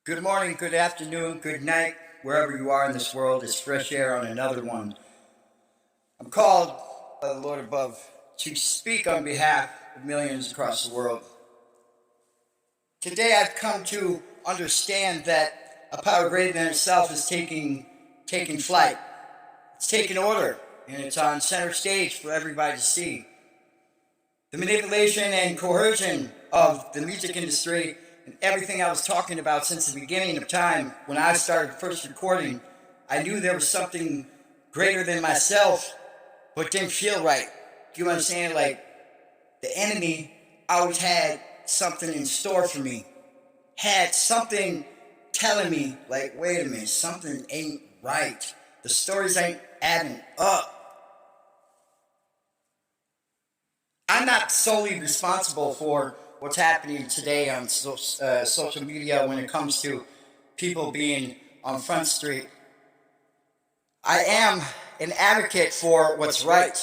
Good morning, good afternoon, good night, wherever you are in this world. It's fresh air on another one. I'm called by the Lord above to speak on behalf of millions across the world. Today I've come to understand that a power greater than itself is taking flight. It's taking order, and it's on center stage for everybody to see. The manipulation and coercion of the music industry and everything I was talking about since the beginning of time, when I started first recording, I knew there was something greater than myself, but didn't feel right. Do you understand? Like, the enemy always had something in store for me, had something telling me, like, wait a minute, something ain't right. The stories ain't adding up. I'm not solely responsible for what's happening today on social media when it comes to people being on Front Street. I am an advocate for what's right.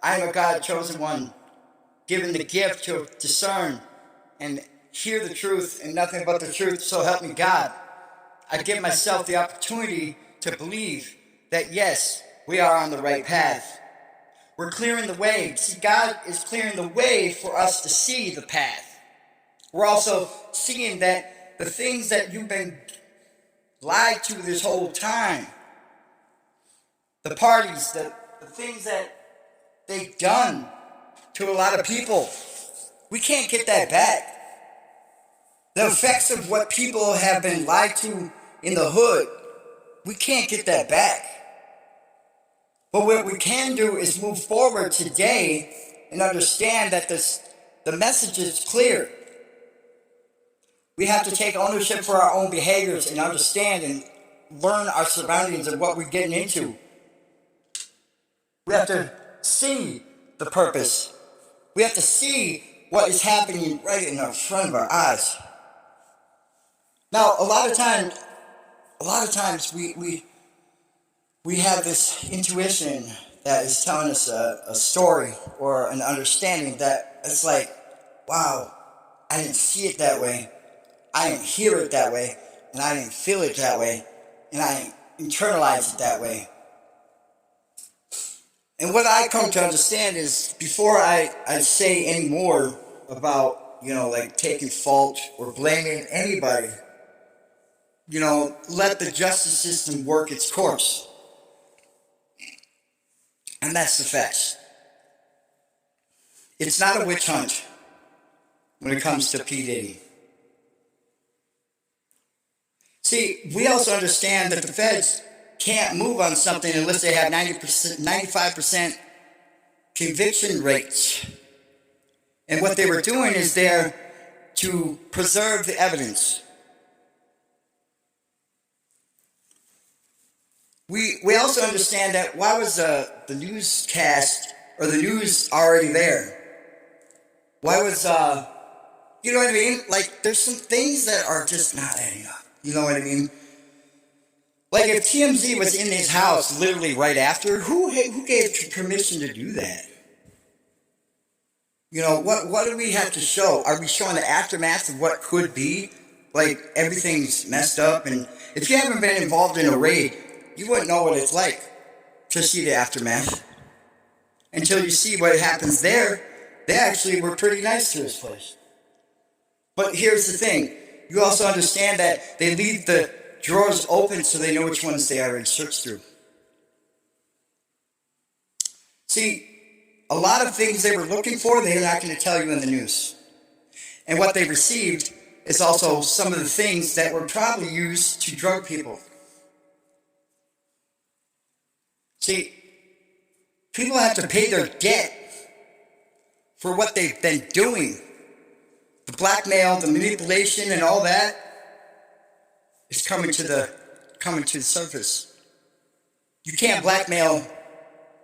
I am a God-chosen one, given the gift to discern and hear the truth and nothing but the truth, so help me God. I give myself the opportunity to believe that, yes, we are on the right path. We're clearing the way. See, God is clearing the way for us to see the path. We're also seeing that the things that you've been lied to this whole time, the parties, the things that they've done to a lot of people, we can't get that back. The effects of what people have been lied to in the hood, we can't get that back. But what we can do is move forward today and understand that the message is clear. We have to take ownership for our own behaviors and understand and learn our surroundings and what we're getting into. We have to see the purpose. We have to see what is happening right in front of our eyes. Now, a lot of times we have this intuition that is telling us a story or an understanding that it's like, wow, I didn't see it that way, I didn't hear it that way, and I didn't feel it that way, and I didn't internalize it that way. And what I come to understand is, before I say any more about, like taking fault or blaming anybody, let the justice system work its course. And that's the facts. It's not a witch hunt when it comes to P. Diddy. See, we also understand that the feds can't move on something unless they have 90%, 95% conviction rates. And what they were doing is there to preserve the evidence. We also understand that why was the newscast or the news already there? Why was, you know what I mean? Like, there's some things that are just not adding up. You know what I mean? Like, if TMZ was in his house literally right after, who gave permission to do that? What do we have to show? Are we showing the aftermath of what could be? Like, everything's messed up, and if you haven't been involved in a raid, you wouldn't know what it's like to see the aftermath. Until you see what happens there, they actually were pretty nice to this place. But here's the thing. You also understand that they leave the drawers open so they know which ones they already searched through. See, a lot of things they were looking for, they're not going to tell you in the news. And what they received is also some of the things that were probably used to drug people. See, people have to pay their debt for what they've been doing. The blackmail, the manipulation, and all that is coming to the surface. You can't blackmail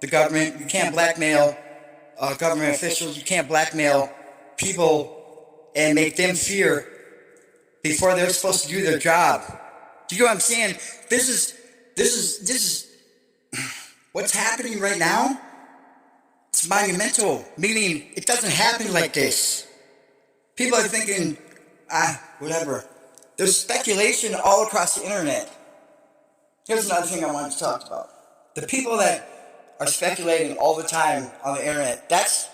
the government. You can't blackmail government officials. You can't blackmail people and make them fear before they're supposed to do their job. Do you know what I'm saying? This is what's happening right now. It's monumental, meaning it doesn't happen like this. People are thinking, whatever. There's speculation all across the internet. Here's another thing I wanted to talk about. The people that are speculating all the time on the internet, that's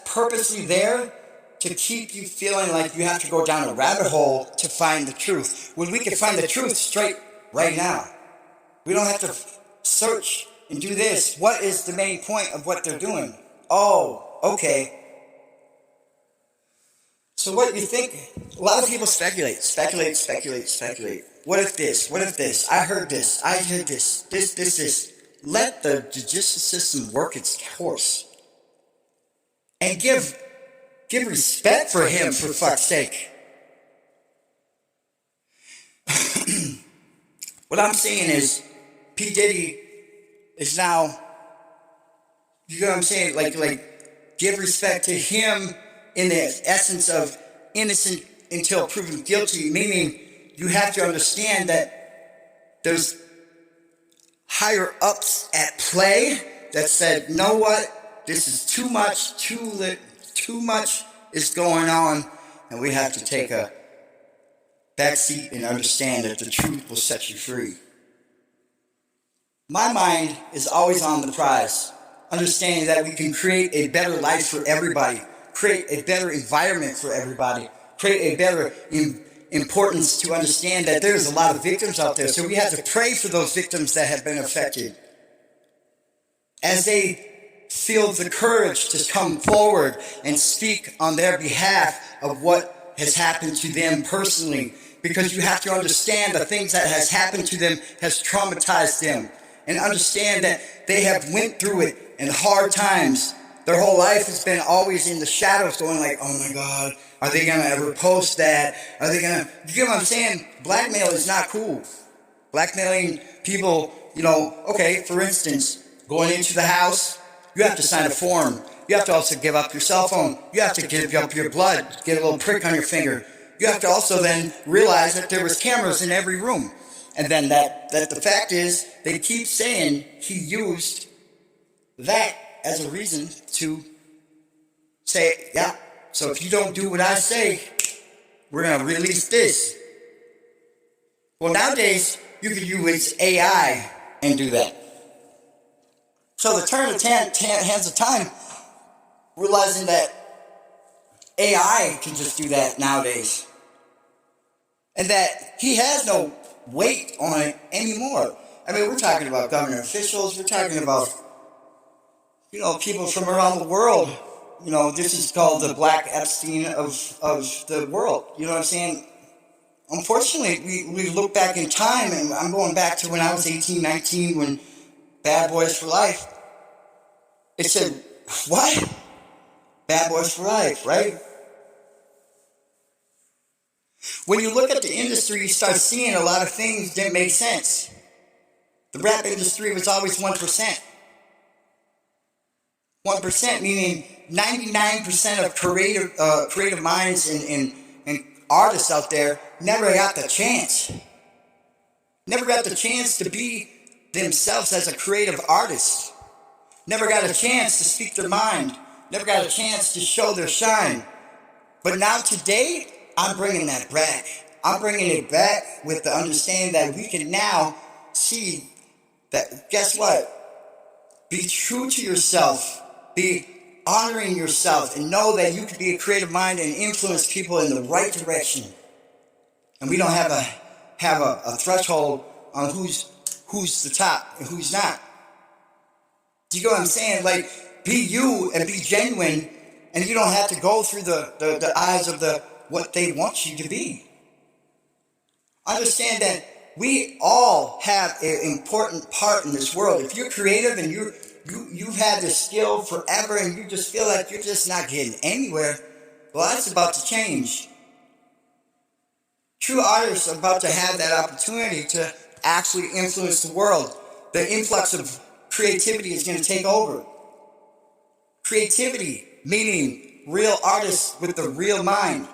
purposely there to keep you feeling like you have to go down a rabbit hole to find the truth. When we can find the truth straight right now. We don't have to search and do this. What is the main point of what they're doing? Oh, okay. So what you think, a lot of people speculate. What if this? What if this? I heard this. I heard this. This. Let the judicial system work its course. And give respect for him, for fuck's sake. What I'm saying is, P. Diddy is now, you know what I'm saying? Like, give respect to him in the essence of innocent until proven guilty, meaning you have to understand that there's higher ups at play that said, know what? This is too much, too much is going on, and we have to take a backseat and understand that the truth will set you free. My mind is always on the prize, understanding that we can create a better life for everybody, create a better environment for everybody, create a better importance to understand that there's a lot of victims out there. So we have to pray for those victims that have been affected. As they feel the courage to come forward and speak on their behalf of what has happened to them personally. Because you have to understand the things that has happened to them has traumatized them. And understand that they have went through it in hard times. Their whole life has been always in the shadows going like, oh my God, are they going to ever post that? Are they going to, you get what I'm saying? Blackmail is not cool. Blackmailing people, okay, for instance, going into the house, you have to sign a form. You have to also give up your cell phone. You have to give up your blood, get a little prick on your finger. You have to also then realize that there was cameras in every room. And then that the fact is, they keep saying he used that as a reason to say, yeah, so if you don't do what I say, we're going to release this. Well, nowadays, you can use AI and do that. So the turn of hands of time, realizing that AI can just do that nowadays. And that he has no weight on it anymore. I mean, we're talking about government officials, we're talking about, people from around the world. This is called the Black Epstein of the world. You know what I'm saying? Unfortunately, we look back in time, and I'm going back to when I was 18, 19, when Bad Boys for Life, it said, what? Bad Boys for Life, right? When you look at the industry, you start seeing a lot of things didn't make sense. The rap industry was always 1%. 1% meaning 99% of creative minds and artists out there never got the chance. Never got the chance to be themselves as a creative artist. Never got a chance to speak their mind. Never got a chance to show their shine. But now today, I'm bringing that back. I'm bringing it back with the understanding that we can now see that, guess what? Be true to yourself. Be honoring yourself and know that you can be a creative mind and influence people in the right direction. And we don't have a threshold on who's the top and who's not. Do you get what I'm saying? Like, be you and be genuine, and you don't have to go through the eyes of what they want you to be. Understand that we all have an important part in this world. If you're creative and you've had this skill forever and you just feel like you're just not getting anywhere, well, that's about to change. True artists are about to have that opportunity to actually influence the world. The influx of creativity is going to take over. Creativity, meaning real artists with the real mind.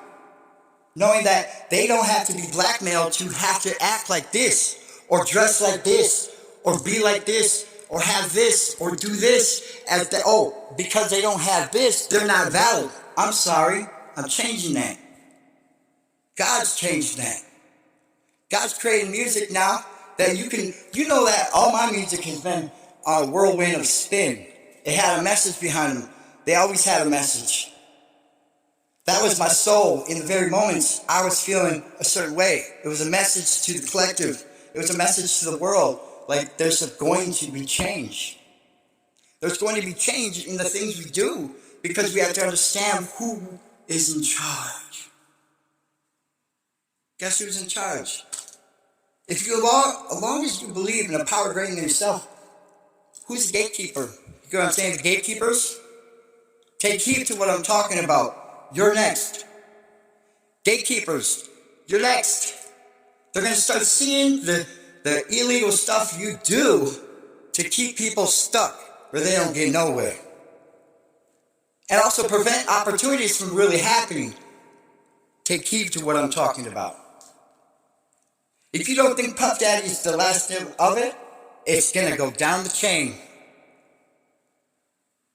Knowing that they don't have to be blackmailed to have to act like this, or dress like this, or be like this, or have this, or do this, because they don't have this, they're not valid. I'm sorry, I'm changing that. God's changed that. God's creating music now that you know that all my music has been on a whirlwind of spin. It had a message behind them. They always had a message. That was my soul in the very moments I was feeling a certain way. It was a message to the collective. It was a message to the world. Like, there's going to be change. There's going to be change in the things we do because we have to understand who is in charge. Guess who's in charge? If you, as long as you believe in the power greater than yourself, who's the gatekeeper? You know what I'm saying? The gatekeepers? Take heed to what I'm talking about. You're next. Gatekeepers, you're next. They're going to start seeing the illegal stuff you do to keep people stuck where they don't get nowhere. And also prevent opportunities from really happening. Take heed to what I'm talking about. If you don't think Puff Daddy is the last step of it, it's going to go down the chain.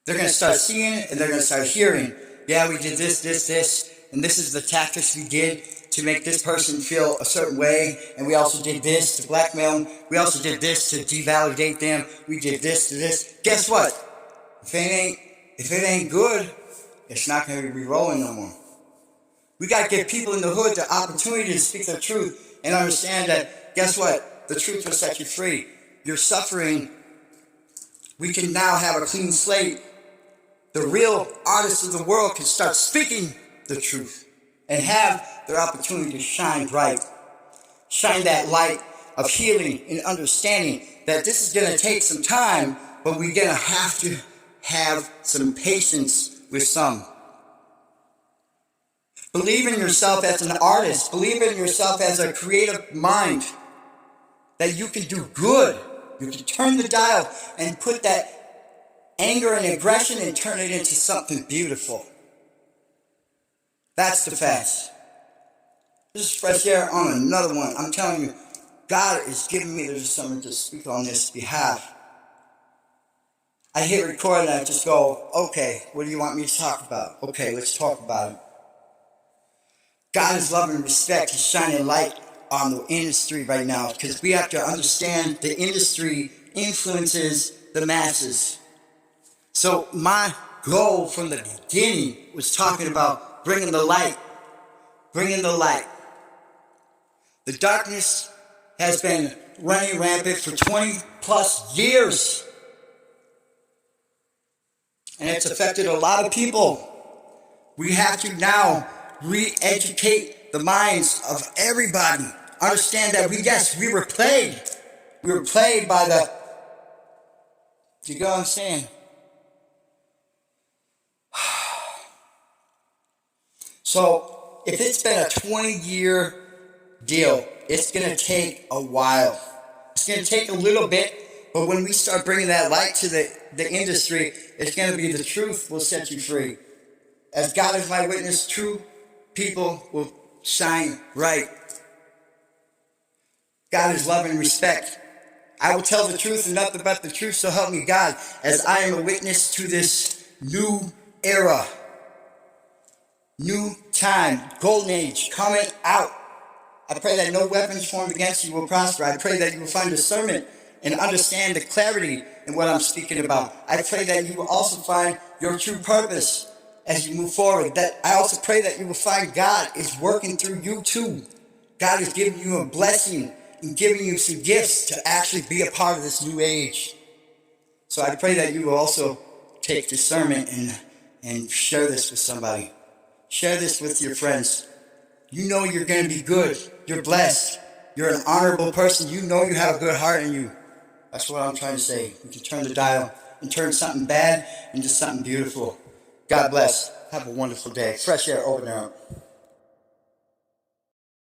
They're going to start seeing it and they're going to start hearing, yeah, we did this, and this is the tactics we did to make this person feel a certain way, and we also did this to blackmail them, we also did this to devalidate them, we did this to this. Guess what? If it ain't good, it's not going to be rolling no more. We got to give people in the hood the opportunity to speak their truth and understand that, guess what? The truth will set you free. You're suffering. We can now have a clean slate. The real artists of the world can start speaking the truth and have their opportunity to shine bright. Shine that light of healing and understanding that this is going to take some time, but we're going to have some patience with some. Believe in yourself as an artist. Believe in yourself as a creative mind. That you can do good. You can turn the dial and put that anger and aggression and turn it into something beautiful. That's the facts. This is Fresh Air on another one. I'm telling you, God is giving me something to speak on this behalf. I hit record and I just go, okay, what do you want me to talk about? Okay, let's talk about it. God is love and respect. He's shining light on the industry right now because we have to understand the industry influences the masses. So my goal from the beginning was talking about bringing the light. Bringing the light. The darkness has been running rampant for 20 plus years. And it's affected a lot of people. We have to now re-educate the minds of everybody. Understand that we were played. We were played by the, you know what I'm saying? So if it's been a 20-year deal, it's going to take a while. It's going to take a little bit, but when we start bringing that light to the industry, it's going to be the truth will set you free. As God is my witness, true people will shine bright. God is love and respect. I will tell the truth and nothing but the truth, so help me God, as I am a witness to this new era. New time, golden age, coming out. I pray that no weapons formed against you will prosper. I pray that you will find discernment and understand the clarity in what I'm speaking about. I pray that you will also find your true purpose as you move forward. That I also pray that you will find God is working through you too. God is giving you a blessing and giving you some gifts to actually be a part of this new age. So I pray that you will also take discernment and share this with somebody. Share this with your friends. You know you're going to be good. You're blessed. You're an honorable person. You know you have a good heart in you. That's what I'm trying to say. You can turn the dial and turn something bad into something beautiful. God bless. Have a wonderful day. Fresh Air over and out.